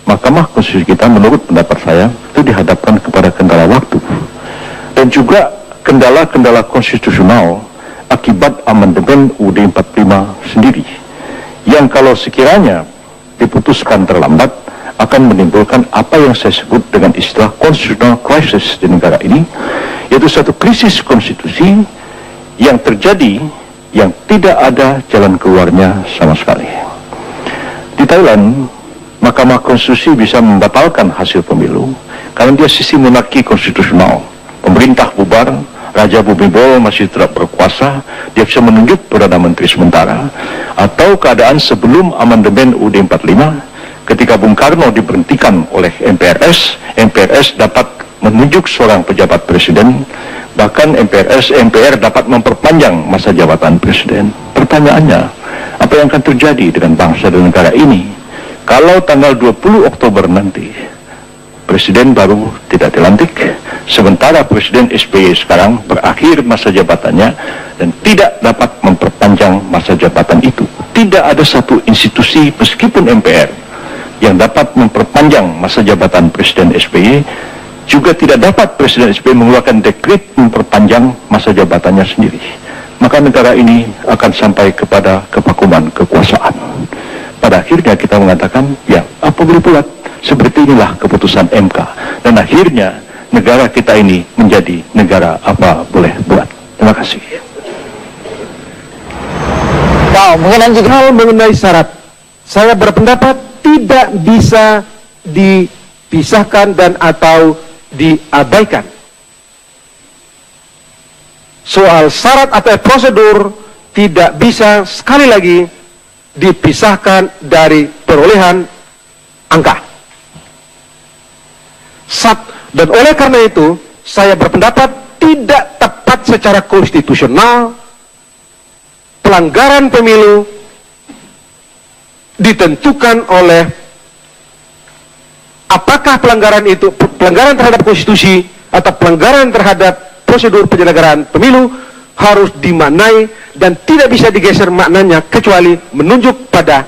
Mahkamah Konstitusi kita menurut pendapat saya itu dihadapkan kepada kendala waktu dan juga kendala-kendala konstitusional akibat amandemen UUD 45 sendiri yang kalau sekiranya diputuskan terlambat akan menimbulkan apa yang saya sebut dengan istilah constitutional crisis di negara ini, yaitu satu krisis konstitusi yang terjadi yang tidak ada jalan keluarnya sama sekali. Di Thailand, Mahkamah Konstitusi bisa membatalkan hasil pemilu karena dia sisi monarki konstitusional. Pemerintah bubar, Raja Bhumibol masih tetap berkuasa, dia bisa menunjuk Perdana Menteri sementara. Atau keadaan sebelum amandemen UUD 45, ketika Bung Karno diberhentikan oleh MPRS dapat menunjuk seorang pejabat presiden, bahkan MPR dapat memperpanjang masa jabatan presiden. Pertanyaannya, apa yang akan terjadi dengan bangsa dan negara ini kalau tanggal 20 Oktober nanti presiden baru tidak dilantik, sementara Presiden SBY sekarang berakhir masa jabatannya dan tidak dapat memperpanjang masa jabatan itu. Tidak ada satu institusi meskipun MPR yang dapat memperpanjang masa jabatan Presiden SBY, juga tidak dapat Presiden SBY mengeluarkan dekret memperpanjang masa jabatannya sendiri. Maka negara ini akan sampai kepada kevakuman kekuasaan. Pada akhirnya kita mengatakan, ya apa boleh buat, seperti inilah keputusan MK. Dan akhirnya negara kita ini menjadi negara apa boleh buat. Terima kasih. Wow, mengenai hal mengenai syarat, saya berpendapat tidak bisa dipisahkan dan atau diabaikan. Soal syarat atau prosedur tidak bisa sekali lagi dipisahkan dari perolehan angka. Dan oleh karena itu, saya berpendapat tidak tepat secara konstitusional pelanggaran pemilu ditentukan oleh apakah pelanggaran itu pelanggaran terhadap konstitusi atau pelanggaran terhadap prosedur penyelenggaraan pemilu harus dimaknai dan tidak bisa digeser maknanya kecuali menunjuk pada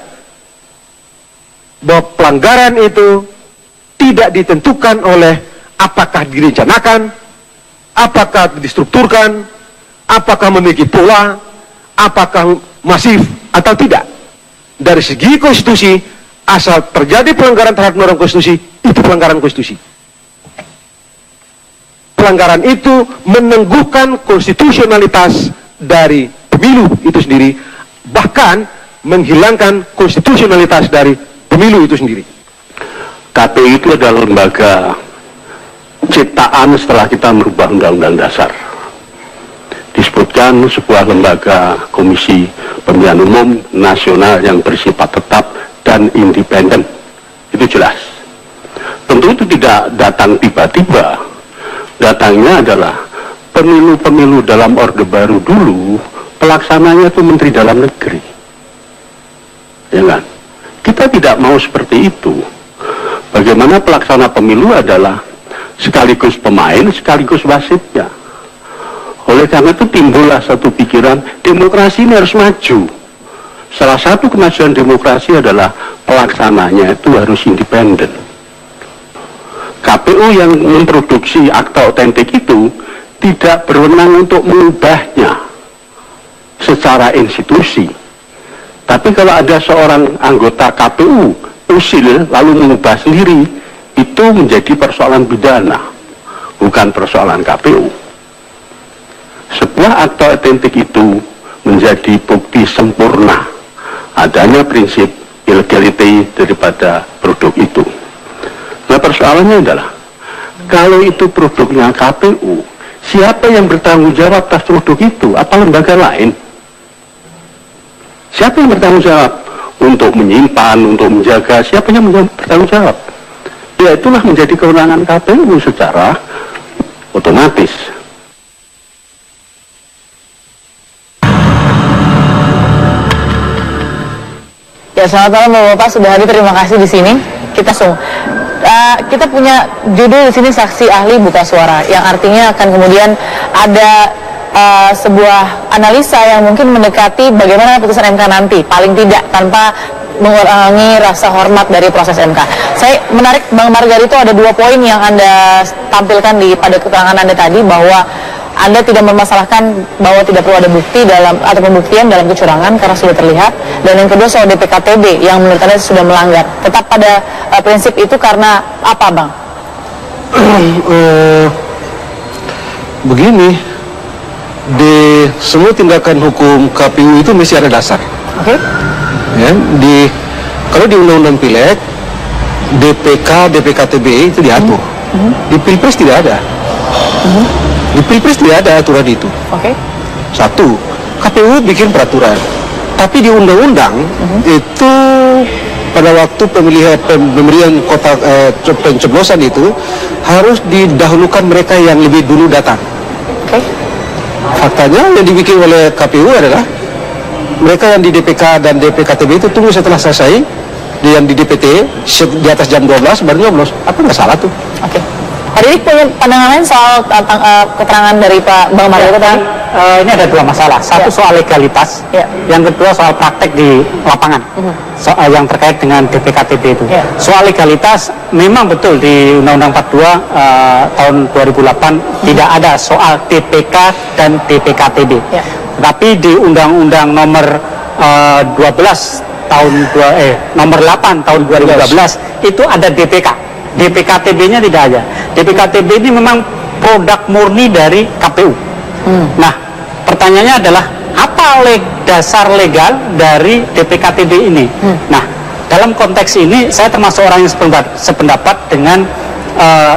bahwa pelanggaran itu tidak ditentukan oleh apakah direncanakan, apakah distrukturkan, apakah memiliki pola, apakah masif atau tidak. Dari segi konstitusi, asal terjadi pelanggaran terhadap norma konstitusi, itu pelanggaran konstitusi. Pelanggaran itu menengguhkan konstitusionalitas dari pemilu itu sendiri, bahkan menghilangkan konstitusionalitas dari pemilu itu sendiri. KPU itu adalah lembaga ciptaan setelah kita merubah Undang-Undang Dasar. Disebutkan sebuah lembaga komisi pemilihan umum nasional yang bersifat tetap dan independen. Itu jelas. Tentu itu tidak datang tiba-tiba. Datangnya adalah pemilu-pemilu dalam Orde Baru dulu, pelaksananya itu Menteri Dalam Negeri. Ya kan? Kita tidak mau seperti itu. Bagaimana pelaksana pemilu adalah sekaligus pemain, sekaligus wasitnya. Oleh karena itu timbullah satu pikiran, demokrasi ini harus maju. Salah satu kemajuan demokrasi adalah pelaksananya itu harus independen. KPU yang memproduksi akta otentik itu tidak berwenang untuk mengubahnya secara institusi. Tapi kalau ada seorang anggota KPU usil lalu mengubah sendiri, itu menjadi persoalan pidana, bukan persoalan KPU. Sebuah akta otentik itu menjadi bukti sempurna adanya prinsip illegality daripada produk itu. Nah, persoalannya adalah kalau itu produknya KPU, siapa yang bertanggung jawab atas produk itu? Apa lembaga lain? Siapa yang bertanggung jawab untuk menyimpan, untuk menjaga? Siapa yang bertanggung jawab? Ya, itulah menjadi kewenangan KPU secara otomatis. Ya, selamat malam Bapak-bapak, sudah hadir, terima kasih di sini. Kita punya judul di sini saksi ahli buka suara, yang artinya akan kemudian ada sebuah analisa yang mungkin mendekati bagaimana putusan MK nanti, paling tidak tanpa mengurangi rasa hormat dari proses MK. Saya menarik Bang Margarito, ada 2 poin yang Anda tampilkan pada keterangan Anda tadi, bahwa Anda tidak memmasalahkan bahwa tidak perlu ada bukti atau pembuktian dalam kecurangan karena sudah terlihat, dan yang kedua soal DPKTB yang menurut Anda sudah melanggar. Tetap pada prinsip itu karena apa, Bang? Begini, di semua tindakan hukum KPU itu mesti ada dasar. Oke. Ya, kalau di Undang-Undang Pileg, DPK, DPKTB itu diatur. Di Pilpres tidak ada. Di Pilpres tidak ada aturan itu. Oke. Satu, KPU bikin peraturan. Tapi di undang-undang itu pada waktu pemberian kotak pencoblosan itu harus didahulukan mereka yang lebih dulu datang. Oke. Faktanya yang dibikin oleh KPU adalah mereka yang di DPK dan DPKTB itu tunggu setelah selesai, yang di DPT di atas jam 12 baru nyoblos. Apa nggak salah tuh? Oke. Pak Didik punya pandangan lain soal keterangan dari Pak Bang Margarito tadi? Ini ada 2 masalah. Satu soal legalitas, yang kedua soal praktek di lapangan, soal yang terkait dengan DPKTB itu. Soal legalitas, memang betul di Undang-Undang 42 tahun 2008 tidak ada soal DPK dan DPKTB. Tapi di Undang-Undang nomor 8 tahun 2012 itu ada DPK. DPKTB-nya tidak ada. DPKTB ini memang produk murni dari KPU. Nah, pertanyaannya adalah apa dasar legal dari DPKTB ini? Nah, dalam konteks ini saya termasuk orang yang sependapat dengan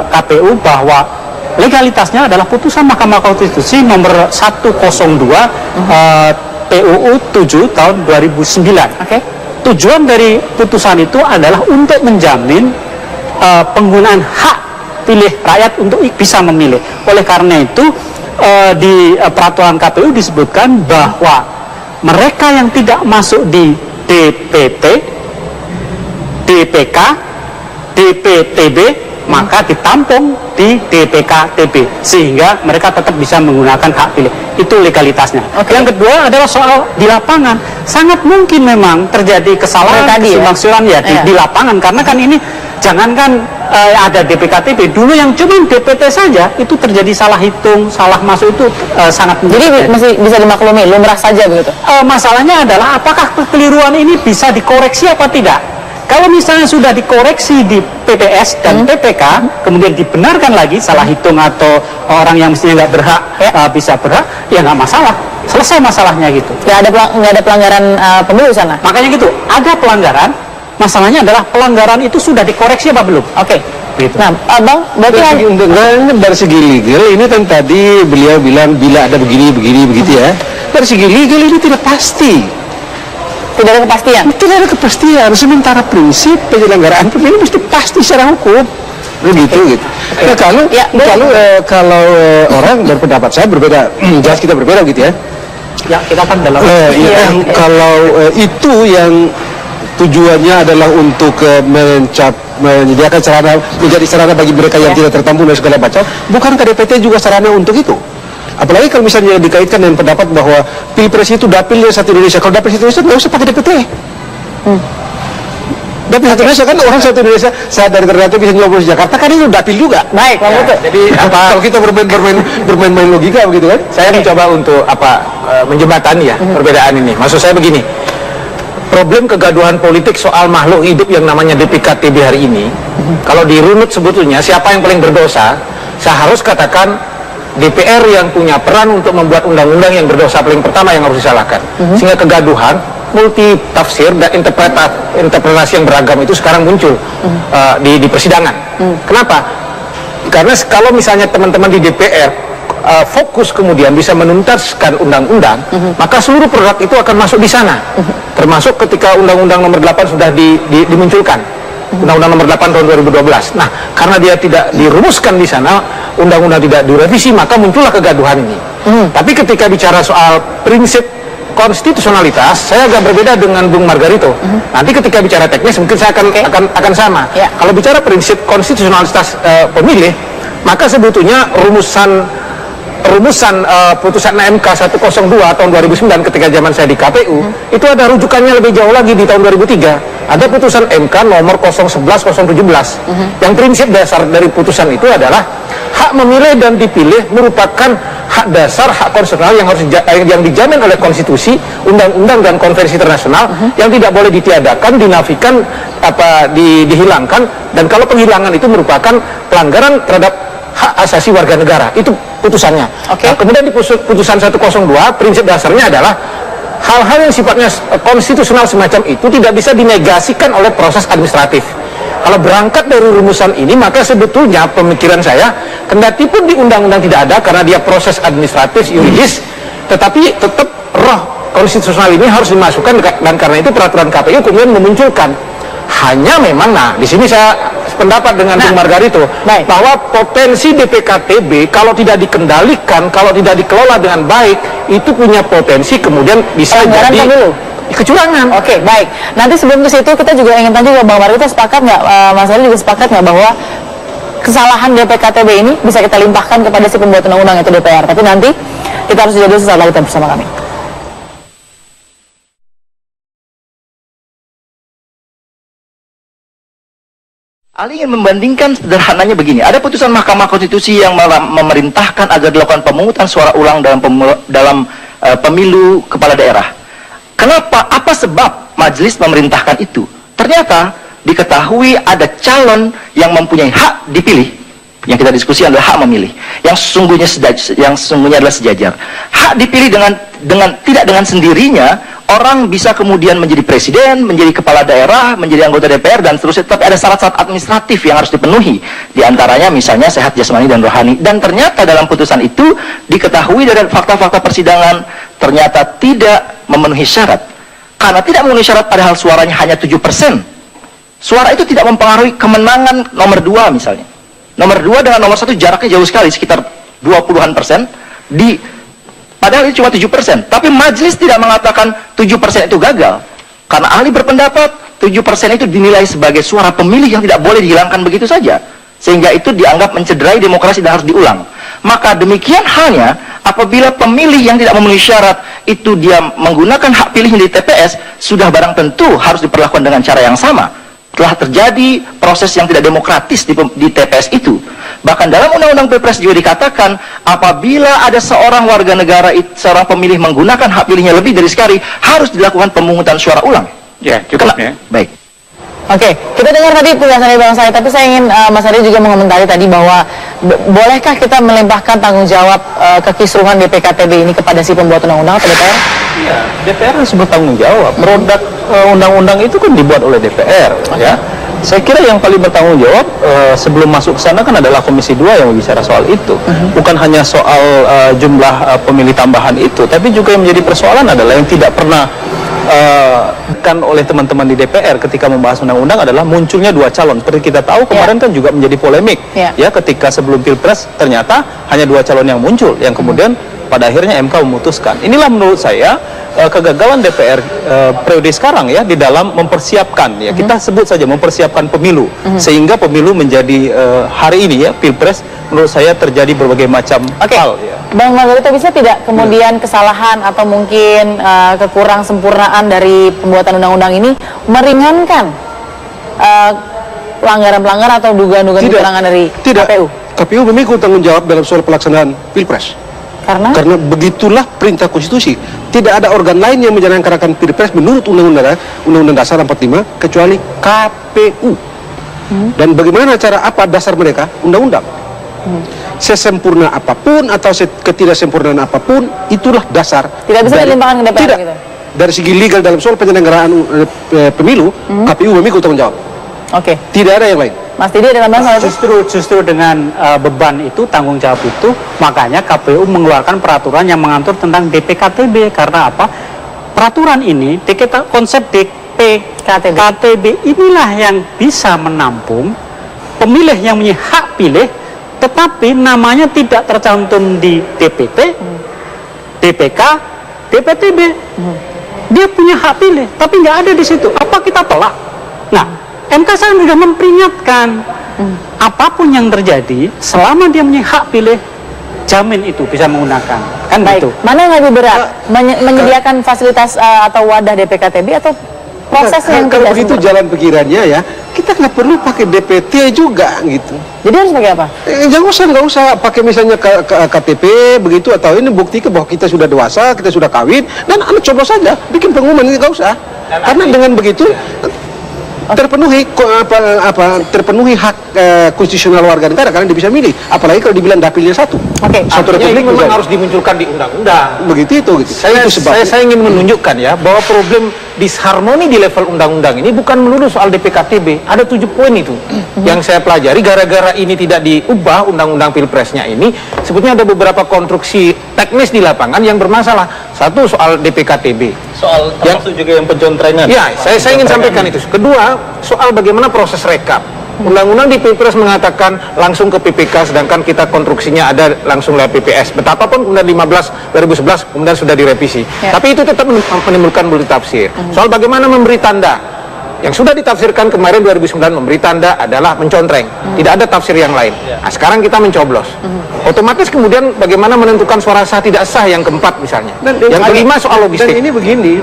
KPU bahwa legalitasnya adalah putusan Mahkamah Konstitusi nomor 102 PUU 7 tahun 2009. Oke. Tujuan dari putusan itu adalah untuk menjamin penggunaan hak pilih rakyat untuk bisa memilih. Oleh karena itu di peraturan KPU disebutkan bahwa mereka yang tidak masuk di DPT, DPK, DPTB maka ditampung di DPKTB sehingga mereka tetap bisa menggunakan hak pilih. Itu legalitasnya. Yang kedua adalah soal di lapangan. Sangat mungkin memang terjadi kesalahan, kesimpangsiuran di lapangan, karena kan ini jangankan ada DPKTB, dulu yang cuma DPT saja itu terjadi salah hitung, salah masuk itu sangat mungkin. Jadi masih bisa dimaklumi, lumrah saja begitu. Masalahnya adalah apakah kekeliruan ini bisa dikoreksi apa tidak? Kalau misalnya sudah dikoreksi di PPS dan PPK, kemudian dibenarkan lagi salah hitung atau orang yang mestinya nggak berhak bisa berhak, ya nggak masalah, selesai masalahnya gitu. Nggak ada pelanggaran pemilu sana. Makanya gitu, ada pelanggaran. Masalahnya adalah pelanggaran itu sudah dikoreksi apa belum? Oke. Gitu. Nah, Bang, berarti dari segi legal ini kan tadi beliau bilang bila ada begitu ya. Dari segi legal ini tidak pasti. tidak ada kepastian. Tidak ada kepastian. Sementara prinsip penyelenggaraan pemilu mesti pasti secara hukum. Begitu gitu. Nah, kalau orang berpendapat saya berbeda, jelas kita berbeda gitu ya. Ya, kita kan dalam kalau itu yang tujuannya adalah untuk menyediakan sarana, menjadi sarana bagi mereka yang tidak tertampung dan segala macam, bukan KDPT juga sarana untuk itu? Apalagi kalau misalnya dikaitkan dengan pendapat bahwa Pilpres itu dapilnya satu Indonesia. Kalau dapil satu Indonesia nggak usah pakai DPT. Dapil satu Indonesia kan orang satu Indonesia saat dari Ternate bisa nyoblos di Jakarta kan itu dapil juga. Baik, Bang Putut. Jadi kalau kita bermain logika begitu kan? Saya mencoba untuk menjembatani ya perbedaan ini. Maksud saya begini, problem kegaduhan politik soal makhluk hidup yang namanya DPKTB hari ini, kalau dirunut sebetulnya siapa yang paling berdosa, saya harus katakan DPR yang punya peran untuk membuat undang-undang yang berdosa paling pertama yang harus disalahkan. Sehingga kegaduhan, multi tafsir dan interpretasi yang beragam itu sekarang muncul di persidangan. Kenapa? Karena kalau misalnya teman-teman di DPR fokus kemudian bisa menuntaskan undang-undang, maka seluruh produk itu akan masuk di sana. Termasuk ketika Undang-Undang Nomor 8 sudah dimunculkan. Undang-Undang Nomor 8 tahun 2012. Nah, karena dia tidak dirumuskan di sana, undang-undang tidak direvisi, maka muncullah kegaduhan ini. Tapi ketika bicara soal prinsip konstitusionalitas, saya agak berbeda dengan Bung Margarito. Nanti ketika bicara teknis mungkin saya akan sama. Kalau bicara prinsip konstitusionalitas pemilih, maka sebetulnya rumusan rumusan putusan MK 102 tahun 2009 ketika zaman saya di KPU, itu ada rujukannya lebih jauh lagi di tahun 2003. Ada putusan MK nomor 011-017. Yang prinsip dasar dari putusan itu adalah hak memilih dan dipilih merupakan hak dasar, hak konstitusional yang harus yang dijamin oleh konstitusi, undang-undang dan konvensi internasional, yang tidak boleh ditiadakan, dinafikan, dihilangkan, dan kalau penghilangan itu merupakan pelanggaran terhadap hak asasi warga negara. Itu putusannya. Nah, kemudian di putusan 102 prinsip dasarnya adalah hal-hal yang sifatnya konstitusional semacam itu tidak bisa dinegasikan oleh proses administratif. Kalau berangkat dari rumusan ini, maka sebetulnya pemikiran saya, kendati pun di undang-undang tidak ada karena dia proses administratif yuridis, tetapi tetap roh konstitusional ini harus dimasukkan, dan karena itu peraturan KPU kemudian memunculkan. Hanya memang, nah di sini saya pendapat dengan Bung Margarito bahwa potensi DPKTB kalau tidak dikendalikan, kalau tidak dikelola dengan baik, itu punya potensi kemudian bisa jadi kecurangan. Oke, baik. Nanti sebelum ke situ kita juga ingin tanya juga Bang Margarito, sepakat nggak, Mas Ari juga sepakat nggak bahwa kesalahan DPKTB ini bisa kita limpahkan kepada si pembuat undang-undang itu DPR? Tapi nanti kita harus jeda dulu, sesaat lagi tetap bersama kami. Ali ingin membandingkan sederhananya begini, ada putusan Mahkamah Konstitusi yang memerintahkan agar dilakukan pemungutan suara ulang dalam pemilu kepala daerah. Kenapa? Apa sebab majelis memerintahkan itu? Ternyata diketahui ada calon yang mempunyai hak dipilih. Yang kita diskusi adalah hak memilih, yang sesungguhnya adalah sejajar. Hak dipilih tidak dengan sendirinya. Orang bisa kemudian menjadi presiden, menjadi kepala daerah, menjadi anggota DPR, dan seterusnya. Tapi ada syarat-syarat administratif yang harus dipenuhi. Di antaranya misalnya sehat jasmani dan rohani. Dan ternyata dalam putusan itu diketahui dari fakta-fakta persidangan ternyata tidak memenuhi syarat. Karena tidak memenuhi syarat padahal suaranya hanya 7%. Suara itu tidak mempengaruhi kemenangan nomor 2 misalnya. Nomor 2 dengan nomor 1 jaraknya jauh sekali, sekitar 20-an%. Padahal itu cuma 7%, tapi majelis tidak mengatakan 7% itu gagal. Karena ahli berpendapat 7% itu dinilai sebagai suara pemilih yang tidak boleh dihilangkan begitu saja. Sehingga itu dianggap mencederai demokrasi dan harus diulang. Maka demikian halnya apabila pemilih yang tidak memenuhi syarat itu dia menggunakan hak pilihnya di TPS, sudah barang tentu harus diperlakukan dengan cara yang sama. Telah terjadi proses yang tidak demokratis di TPS itu. Bahkan dalam Undang-Undang Pilpres juga dikatakan apabila ada seorang warga negara, seorang pemilih menggunakan hak pilihnya lebih dari sekali, harus dilakukan pemungutan suara ulang. Ya, cukup ya. Baik. Oke, kita dengar tadi penjelasan dari Bang Said, tapi saya ingin Mas Ari juga mengomentari tadi bahwa bolehkah kita melimpahkan tanggung jawab kekisruhan DPKTB ini kepada si pembuat undang-undang atau DPR? Iya, DPR harus bertanggung jawab. Produk undang-undang itu kan dibuat oleh DPR, ya. Saya kira yang paling bertanggung jawab sebelum masuk ke sana kan adalah Komisi 2 yang bicara soal itu. Bukan hanya soal jumlah pemilih tambahan itu, tapi juga yang menjadi persoalan adalah yang tidak pernah kan oleh teman-teman di DPR ketika membahas undang-undang adalah munculnya 2 calon. Seperti kita tahu kemarin kan juga menjadi polemik ya ketika sebelum Pilpres ternyata hanya 2 calon yang muncul yang kemudian pada akhirnya MK memutuskan. Inilah menurut saya kegagalan DPR periode sekarang ya di dalam mempersiapkan ya kita sebut saja mempersiapkan pemilu sehingga pemilu menjadi hari ini ya Pilpres menurut saya terjadi berbagai macam hal ya. Bang Margarito, bisa tidak kemudian kesalahan atau mungkin kekurang sempurnaan dari pembuatan undang-undang ini meringankan pelanggaran-pelanggaran atau dugaan-dugaan kecurangan dari KPU? KPU memikul tanggung jawab dalam soal pelaksanaan Pilpres. Karena begitulah perintah konstitusi. Tidak ada organ lain yang menjalankan Pilpres menurut Undang-Undang Dasar 45 kecuali KPU. Dan bagaimana cara apa dasar mereka? Undang-undang. Sesempurna apapun atau ketidaksempurnaan apapun, itulah dasar. Tidak bisa dilimpahkan ke DPR tidak. gitu? Dari segi legal dalam soal penyelenggaraan pemilu, KPU memikul tanggung jawab. Oke. Tidak ada yang lain. Mas Didi ada tambahan? Justru dengan beban itu, tanggung jawab itu, makanya KPU mengeluarkan peraturan yang mengatur tentang DPKTB. Karena apa? Peraturan ini, konsep DPKTB inilah yang bisa menampung pemilih yang punya hak pilih, tetapi namanya tidak tercantum di DPT, DPK, DPTB. Dia punya hak pilih, tapi nggak ada di situ. Apa kita tolak? Nah, MK sudah memperingatkan apapun yang terjadi selama dia punya hak pilih jamin itu bisa menggunakan. Kan Baik, gitu. mana yang lebih berat? Menyediakan fasilitas atau wadah DPKTB atau prosesnya yang kalau tidak begitu sempurna? jalan pikirannya ya, kita nggak perlu pakai DPT juga gitu. Jadi harus pakai apa? Nggak usah pakai misalnya KTP begitu, atau ini bukti bahwa kita sudah dewasa, kita sudah kawin, dan anak coblos saja bikin pengumuman, nggak usah. Karena dengan begitu terpenuhi terpenuhi hak konstitusional warga negara, karena dia bisa milih, apalagi kalau dibilang dapilnya satu. Oke. Satu Artinya republik ini memang misalnya. harus dimunculkan di undang-undang. Begitu itu gitu. Itu sebabnya. Saya ingin menunjukkan ya bahwa problem disharmoni di level undang-undang ini bukan melulu soal DPKTB. Ada 7 poin itu yang saya pelajari. Gara-gara ini tidak diubah undang-undang pilpresnya ini, sebetulnya ada beberapa konstruksi teknis di lapangan yang bermasalah. Satu soal DPKTB. Soal termasuk juga yang pencontrengan. Ya, saya ingin sampaikan itu. Kedua, soal bagaimana proses rekap. Undang-undang di Pilpres mengatakan langsung ke PPK, sedangkan kita konstruksinya ada langsung lewat PPS. Betapapun kemudian 2011 kemudian sudah direvisi. Ya. Tapi itu tetap menimbulkan multitafsir. Soal bagaimana memberi tanda. Yang sudah ditafsirkan kemarin 2009 memberi tanda adalah mencontreng. Tidak ada tafsir yang lain. Nah, sekarang kita mencoblos. Otomatis kemudian bagaimana menentukan suara sah tidak sah yang keempat misalnya. Yang kelima soal logistik. Dan ini begini,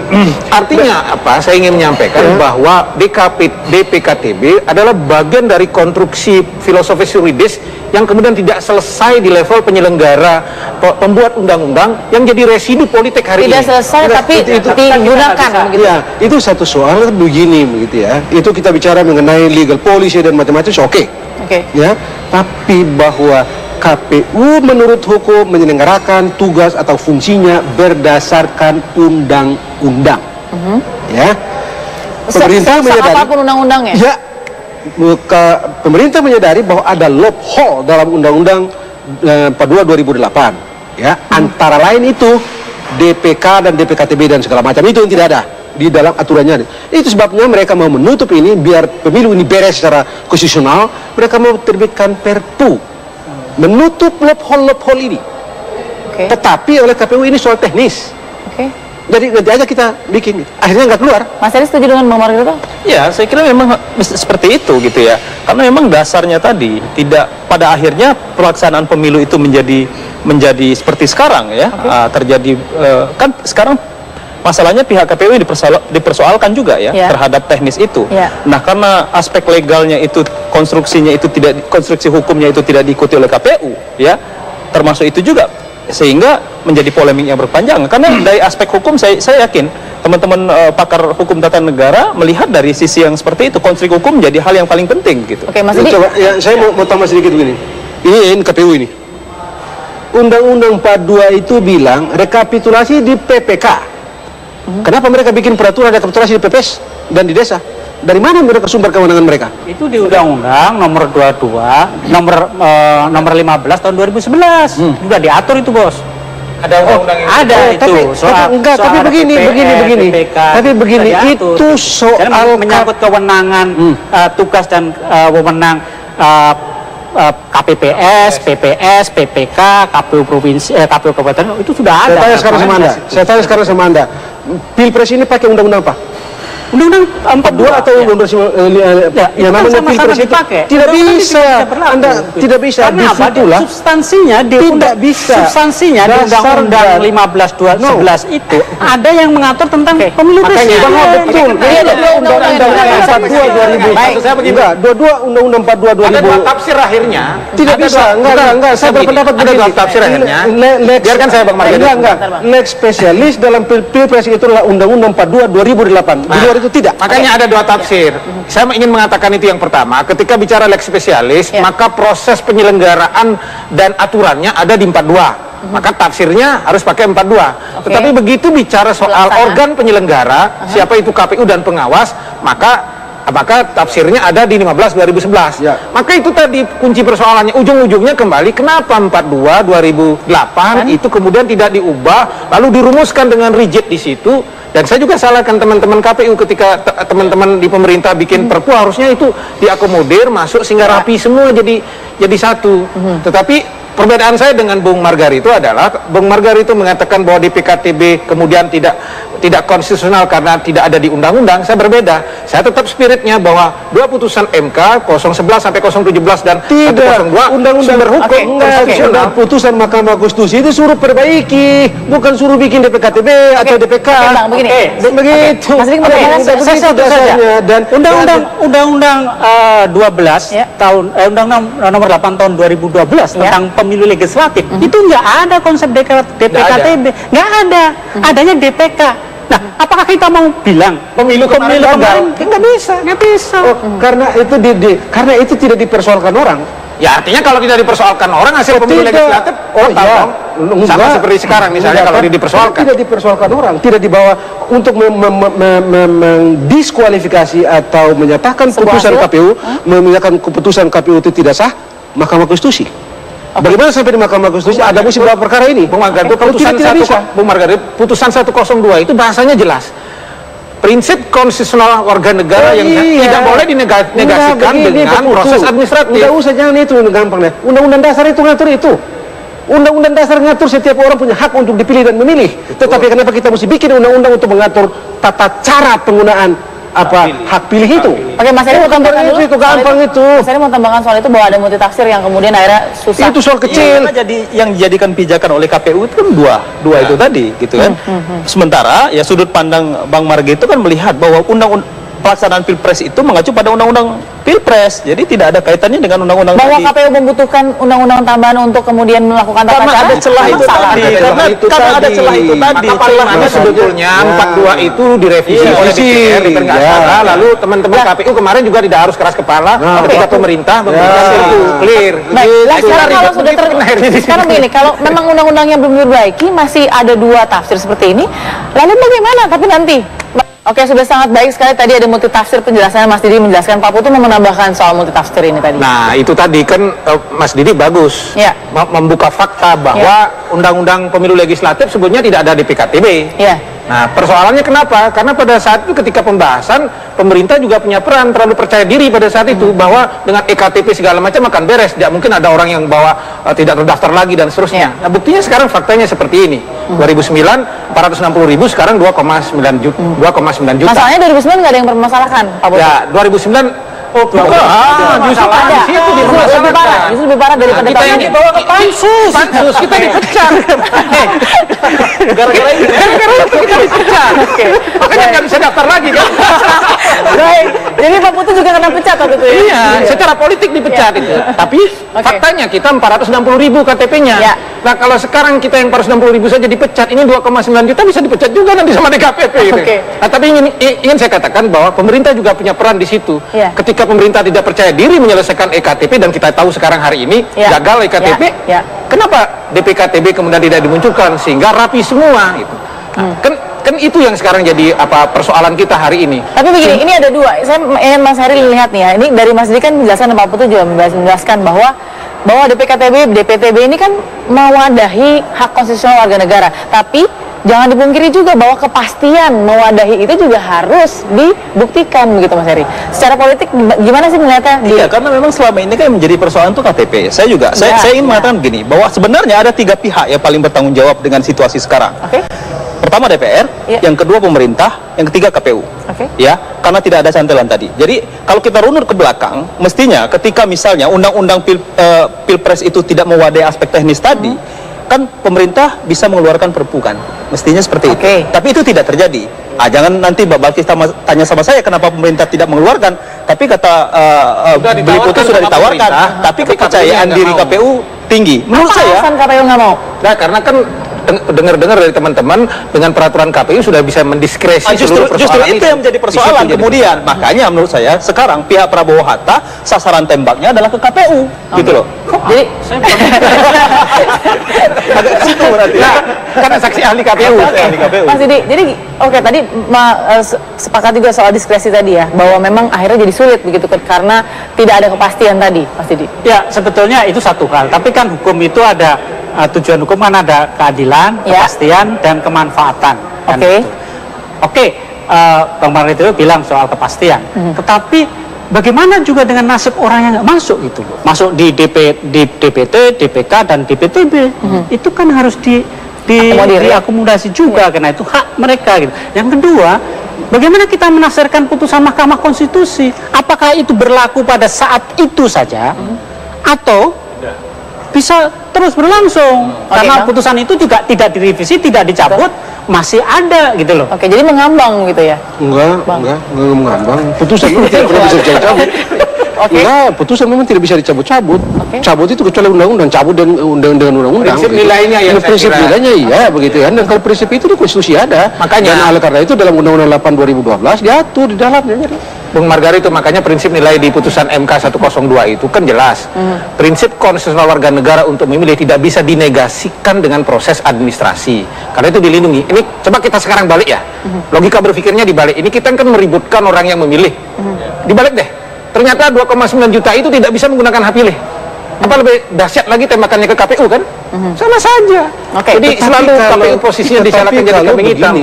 Artinya apa? Saya ingin menyampaikan bahwa DPKTB adalah bagian dari konstruksi filosofis yuridis yang kemudian tidak selesai di level penyelenggara, pembuat undang-undang, yang jadi residu politik hari Tidak ini. selesai tapi digunakan begitu. ya itu satu soal begini begitu ya. Itu kita bicara mengenai legal policy dan macam-macam, oke. Oke. Ya, tapi bahwa KPU menurut hukum menyelenggarakan tugas atau fungsinya berdasarkan undang-undang. Ya. Pemerintah menyadari apapun undang-undangnya. ya, pemerintah menyadari bahwa ada loophole dalam Undang-Undang 42 2008. Ya, antara lain itu DPK dan DPKTB dan segala macam itu yang tidak ada di dalam aturannya. Itu sebabnya mereka mau menutup ini biar pemilu ini beres secara konstitusional. Mereka mau terbitkan Perpu menutup loophole ini. Oke. Tetapi oleh KPU ini soal teknis. Oke. Jadi nanti aja kita bikin. Akhirnya nggak keluar. Mas Eri setuju dengan Bang Margarito? Ya, saya kira memang seperti itu gitu ya. Karena memang dasarnya tadi tidak, pada akhirnya pelaksanaan pemilu itu menjadi seperti sekarang ya. Terjadi kan sekarang masalahnya pihak KPU dipersoalkan juga ya, Ya. terhadap teknis itu. Ya. Nah, karena aspek legalnya itu, konstruksinya itu tidak, konstruksi hukumnya itu tidak diikuti oleh KPU ya. Termasuk itu juga sehingga menjadi polemik yang berpanjang. Karena dari aspek hukum saya yakin teman-teman pakar hukum tata negara melihat dari sisi yang seperti itu, konstruksi hukum menjadi hal yang paling penting gitu. Oke, Mas Ini Didi. coba, ya, saya mau tambah sedikit begini. Ini KPU ini. Undang-Undang 42 itu bilang rekapitulasi di PPK. Kenapa mereka bikin peraturan rekapitulasi di PPS dan di desa? Dari mana mereka sumber kewenangan mereka? Itu di Undang-Undang nomor 22, nomor 15 tahun 2011. Juga diatur itu, Bos. Ada undang-undang yang Ada itu. Tapi begini. PPK, Tapi begini, sudah diatur. itu Dan soal menyangkut kewenangan, tugas dan wewenang KPPS, PPS, PPK, KPU provinsi, KPU kabupaten itu sudah ada. Saya tanya sekarang sama Anda. Pilpres ini pakai undang-undang apa? Undang-undang 42 atau undang-undang yang namanya Pilpres itu tidak bisa. Anda tidak bisa. Karena apa? Disitulah Substansinya di tidak bisa. Substansinya di Undang-Undang 15 itu ada yang mengatur tentang pemilu presiden. Betul. Iya, ada dua undang-undang yang berbeda. 42 2000. Maksud saya begini. Enggak, dua Undang-Undang 42 2000. Ada dua tafsir akhirnya. Tidak bisa, enggak. Saya berpendapat Ada dua tafsir akhirnya. Biarkan saya Bang Margarito. Enggak. Lex spesialis dalam Pilpres itu adalah Undang-Undang 42 2008. Di luar itu tidak. Makanya ada dua tafsir. Saya ingin mengatakan itu yang pertama. Ketika bicara lex spesialis, maka proses penyelenggaraan dan aturannya ada di 42. Maka tafsirnya harus pakai 42. Tetapi begitu bicara soal organ penyelenggara, siapa itu KPU dan pengawas, maka tafsirnya ada di 15 2011. Ya. Maka itu tadi kunci persoalannya. Ujung-ujungnya kembali kenapa 42 2008 itu kemudian tidak diubah lalu dirumuskan dengan rigid di situ. Dan saya juga salahkan teman-teman KPU ketika teman-teman di pemerintah bikin perpu, harusnya itu diakomodir masuk sehingga rapi semua, jadi jadi satu. Tetapi perbedaan saya dengan Bung Margarito adalah Bung Margarito mengatakan bahwa DPKTB kemudian tidak konstitusional karena tidak ada di undang-undang. Saya berbeda. Saya tetap spiritnya bahwa dua putusan MK 011 sampai 017 dan 102 undang-undang sumber hukum konstitusional. Putusan Mahkamah Konstitusi itu suruh perbaiki, bukan suruh bikin DPKTB atau DPK. Bang, begini. Begitu. Mas Dik, saya satu saja. Dan Undang-undang 12 tahun Undang-undang nomor 8 tahun 2012 tentang pemilu legislatif itu nggak ada konsep DPKTB, nggak ada, adanya DPK. Nah, apakah kita mau bilang pemilu kemarin nggak bisa? karena itu tidak dipersoalkan orang. Ya artinya kalau tidak dipersoalkan orang hasil pemilu legislatif sama seperti sekarang misalnya kalau dipersoalkan. Tidak dipersoalkan orang, tidak dibawa untuk mendiskualifikasi atau menyatakan putusan KPU, menyatakan keputusan KPU itu tidak sah, Mahkamah Konstitusi. Bagaimana sampai di Mahkamah Konstitusi ada musim berapa perkara ini? Bung Margarito, putusan 102 itu bahasanya jelas. Prinsip konstitusional warga negara yang tidak boleh dinegasikan dengan proses administratif. Tidak usah, jangan itu gampangnya. Undang-undang dasar itu ngatur itu. Undang-undang dasar ngatur setiap orang punya hak untuk dipilih dan memilih. Tetapi kenapa kita mesti bikin undang-undang untuk mengatur tata cara penggunaan hak pilih itu? Oke, Mas Heri mau tambahkan dulu. Itu gampang itu. Mas Heri mau tambahkan soal itu bahwa ada multitafsir yang kemudian akhirnya susah. Itu soal kecil. Yang dijadikan pijakan oleh KPU itu kan dua itu tadi, gitu kan. Sementara ya sudut pandang Bang Marga itu kan melihat bahwa pelaksanaan Pilpres itu mengacu pada undang-undang Pilpres, jadi tidak ada kaitannya dengan undang-undang bahwa tadi. KPU membutuhkan undang-undang tambahan untuk kemudian melakukan tata Karena cara. ada celah itu tadi, karena ada celah itu tadi. Maka paling sebetulnya 42 itu direvisi oleh DPR, lalu teman-teman KPU kemarin juga tidak harus keras kepala ketika pemerintah itu clear. Baik, sekarang kalau sudah sekarang begini, kalau memang undang-undangnya belum diperbaiki, masih ada dua tafsir seperti ini, lalu bagaimana? Tapi nanti. Oke, sudah sangat baik sekali tadi ada multitafsir penjelasannya Mas Didi menjelaskan. Pak Putu mau menambahkan soal multitafsir ini tadi. Nah, itu tadi kan Mas Didi bagus membuka fakta bahwa undang-undang pemilu legislatif sebetulnya tidak ada DPKTB. Nah, persoalannya kenapa? Karena pada saat itu ketika pembahasan, pemerintah juga punya peran, terlalu percaya diri pada saat itu bahwa dengan EKTP segala macam akan beres. Tidak mungkin ada orang yang bawa tidak terdaftar lagi dan seterusnya. Nah, buktinya sekarang faktanya seperti ini. 2009 460.000, sekarang 2,9 juta. Masalahnya 2009 nggak ada yang bermasalahkan, Pak Putu. Ya, 2009 justru lebih parah daripada kita yang dibawa ke pansus kita dipecat. Gara-gara itu kita dipecat. Makanya nggak bisa daftar lagi kan. Baik, jadi Pak Putu juga kena pecat waktu itu ya? Iya, secara politik dipecat itu. Tapi faktanya kita 460.000 KTP-nya. Nah, kalau sekarang kita yang 460.000 saja dipecat, ini 2,9 juta bisa dipecat juga nanti sama DKPP gitu. Nah, tapi ingin saya katakan bahwa pemerintah juga punya peran di situ. Ketika pemerintah tidak percaya diri menyelesaikan EKTP dan kita tahu sekarang hari ini gagal EKTP, kenapa DPKTB kemudian tidak dimunculkan sehingga rapi semua gitu. Nah, kan itu yang sekarang jadi persoalan kita hari ini. Tapi begini, ini ada dua. Saya ingin Mas Heri lihat nih ya. Ini dari Mas Didi kan menjelaskan, Pak Putu juga menjelaskan bahwa DPKTB, DPTB ini kan mewadahi hak konstitusional warga negara. Tapi jangan dipungkiri juga bahwa kepastian mewadahi itu juga harus dibuktikan, begitu Mas Heri. Secara politik gimana sih melihatnya? Iya, karena memang selama ini kan menjadi persoalan itu KTP. Saya ingin mengatakan begini, bahwa sebenarnya ada tiga pihak yang paling bertanggung jawab dengan situasi sekarang. Pertama DPR, yang kedua pemerintah, yang ketiga KPU. Ya, karena tidak ada cantelan tadi. Jadi kalau kita runut ke belakang, mestinya ketika misalnya undang-undang Pilpres itu tidak mewadai aspek teknis tadi, kan pemerintah bisa mengeluarkan perpu kan, mestinya seperti itu. Tapi itu tidak terjadi. Jangan nanti Mbak Balkis tanya sama saya kenapa pemerintah tidak mengeluarkan. Tapi kata beli putus sudah ditawarkan, tapi kepercayaan diri KPU tinggi. Menurut saya. Alasan KPU nggak mau? Nah, karena kan dengar-dengar dari teman-teman dengan peraturan KPU sudah bisa mendiskresi justru itu yang menjadi persoalan kemudian. Makanya menurut saya sekarang pihak Prabowo Hatta sasaran tembaknya adalah ke KPU, gitu loh. Jadi agak ke situ berarti. Karena saksi ahli KPU. Mas Didi, jadi tadi sepakat juga soal diskresi tadi ya, bahwa memang akhirnya jadi sulit begitu karena tidak ada kepastian tadi, Mas Didi. Ya, sebetulnya itu satu hal. Tapi kan hukum itu ada tujuan hukum kan ada keadilan, kepastian, dan kemanfaatan. Bang Margarito bilang soal kepastian. Tetapi bagaimana juga dengan nasib orang yang nggak masuk gitu loh. Masuk di DPT, DPK dan DPTB. Itu kan harus diakomodasi juga karena itu hak mereka gitu. Yang kedua, bagaimana kita menafsirkan putusan Mahkamah Konstitusi? Apakah itu berlaku pada saat itu saja atau bisa terus berlangsung? Karena putusan itu juga tidak direvisi, tidak dicabut, masih ada gitu loh. Oke, jadi mengambang gitu ya? Enggak mengambang. Putusan memang tidak pernah bisa dicabut. Enggak, putusan memang tidak bisa dicabut-cabut. Cabut itu kecuali undang-undang, cabut dengan undang-undang. Prinsip nilainya yang saya prinsip kira. nilainya iya begitu kan. Dan kalau prinsip itu di konstitusi ada. Makanya. Dan oleh karena itu dalam Undang-Undang 8 2012 diatur di dalamnya. Bung Margarito, makanya prinsip nilai di putusan MK 102 itu kan jelas. Prinsip konstitusional warga negara untuk memilih tidak bisa dinegasikan dengan proses administrasi. Karena itu dilindungi. Ini coba kita sekarang balik ya. Logika berpikirnya dibalik. Ini kita kan meributkan orang yang memilih. Dibalik deh. Ternyata 2,9 juta itu tidak bisa menggunakan hak pilih. Apa lebih dahsyat lagi tembakannya ke KPU kan? Sama saja. Jadi selalu KPU posisinya disalahkan jadi kambing hitam.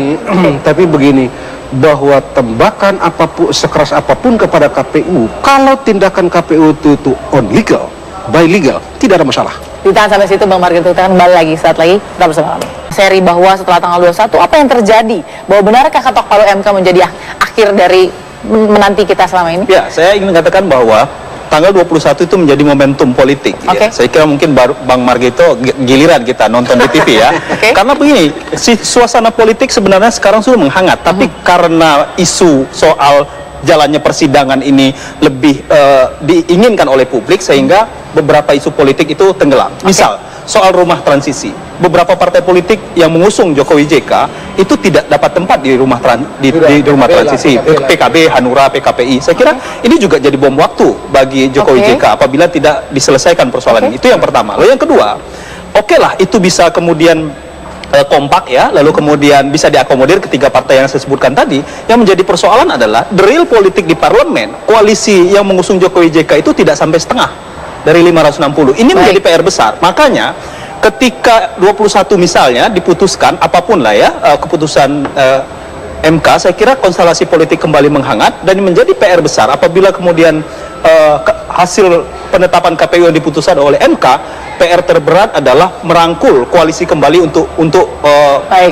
Tapi begini, bahwa tembakan apapun sekeras apapun kepada KPU, kalau tindakan KPU itu on legal, by legal, tidak ada masalah. Ditahan sampai situ Bang Margarito, kita kembali lagi saat lagi tetap bersama kami. Seri bahwa setelah tanggal 21 apa yang terjadi? Bahwa benarkah ketok palu MK menjadi akhir dari menanti kita selama ini? Ya, saya ingin mengatakan bahwa tanggal 21 itu menjadi momentum politik. Ya. Saya kira mungkin Bang Margarito giliran kita nonton di TV ya. Karena begini, suasana politik sebenarnya sekarang sudah menghangat, tapi karena isu soal jalannya persidangan ini lebih diinginkan oleh publik sehingga beberapa isu politik itu tenggelam. Misal soal rumah transisi, beberapa partai politik yang mengusung Jokowi JK itu tidak dapat tempat di rumah transisi, PKB, Hanura, PKPI. Saya kira ini juga jadi bom waktu bagi Jokowi JK apabila tidak diselesaikan persoalan ini. Itu yang pertama. Lalu yang kedua, oke lah itu bisa kemudian kompak ya, lalu kemudian bisa diakomodir ketiga partai yang saya sebutkan tadi. Yang menjadi persoalan adalah the real politik di parlemen, koalisi yang mengusung Jokowi JK itu tidak sampai setengah dari 560. Ini menjadi PR besar. Makanya ketika 21 misalnya diputuskan apapun lah ya keputusan MK, saya kira konstelasi politik kembali menghangat dan menjadi PR besar apabila kemudian hasil penetapan KPU yang diputuskan oleh MK, PR terberat adalah merangkul koalisi kembali untuk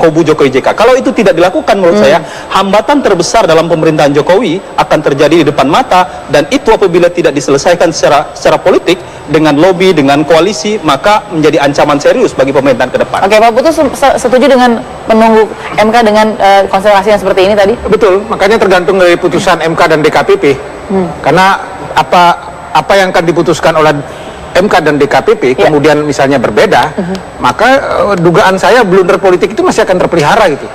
kubu Jokowi JK. Kalau itu tidak dilakukan menurut saya, hambatan terbesar dalam pemerintahan Jokowi akan terjadi di depan mata, dan itu apabila tidak diselesaikan secara politik dengan lobby, dengan koalisi, maka menjadi ancaman serius bagi pemerintahan ke depan. Oke, Pak Putu setuju dengan menunggu MK dengan konstelasi yang seperti ini tadi? Betul, makanya tergantung dari putusan MK dan DKPP. Karena apa yang akan diputuskan oleh MK dan DKPP kemudian misalnya berbeda, maka dugaan saya blunder politik itu masih akan terpelihara gitu.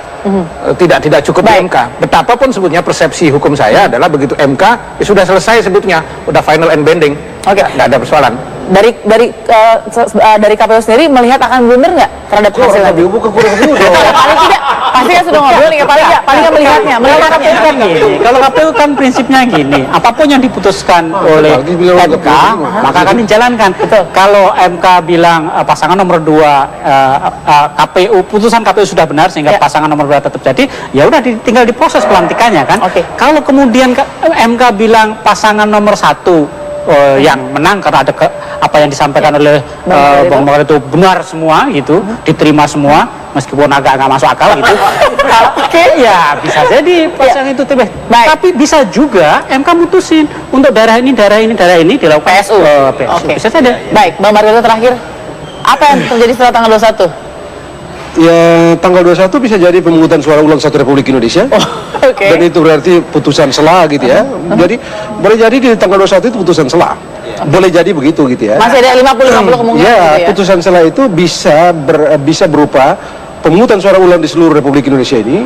Tidak cukup di MK. Betapapun sebutnya persepsi hukum saya adalah begitu MK ya sudah selesai sebutnya, udah final and binding. Nggak ada persoalan. Dari KPU sendiri melihat akan blunder nggak terhadap hasil tadi? Paling tidak, pasti kan sudah ngobrol nih, paling nggak melihatnya. Melihat KPU kan gini. Kalau KPU kan prinsipnya gini, apapun yang diputuskan oleh MK, maka akan dijalankan. Kalau MK bilang pasangan nomor 2 KPU, putusan KPU sudah benar sehingga pasangan nomor 2 tetap jadi, ya udah tinggal diproses pelantikannya kan. Kalau kemudian MK bilang pasangan nomor 1 yang menang karena ada apa yang disampaikan oleh Bang Margarito itu benar semua gitu, diterima semua meskipun agak nggak masuk akal gitu. Ya bisa jadi pasangan itu tebeh. Tapi bisa juga MK mutusin untuk daerah ini dilakukan PSU. Bisa saja. Baik, Bang Margarito terakhir, apa yang terjadi setelah tanggal 21? Ya, tanggal 21 bisa jadi pemungutan suara ulang satu Republik Indonesia. Dan itu berarti putusan sela gitu ya. Jadi boleh jadi di tanggal 21 itu putusan sela. Boleh jadi begitu gitu ya. Masih ada 50-50 kemungkinan ya, gitu ya. putusan sela itu bisa berupa pemungutan suara ulang di seluruh Republik Indonesia ini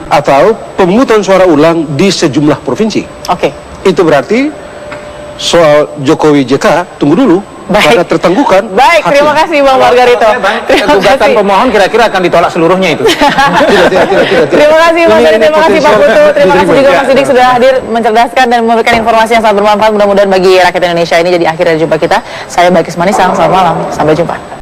atau pemungutan suara ulang di sejumlah provinsi. Itu berarti soal Jokowi JK tunggu dulu. Karena tertangguhkan. Baik, terima kasih Bang Margarito. Gugatan pemohon kira-kira akan ditolak seluruhnya itu. Terima kasih Bang Margarito, terima kasih Pak Putu, terima kasih juga Mas Sidik sudah hadir mencerdaskan dan memberikan informasi yang sangat bermanfaat mudah-mudahan bagi rakyat Indonesia ini. Jadi akhirnya jumpa kita. Saya Balkis Manisang, selamat malam, sampai jumpa.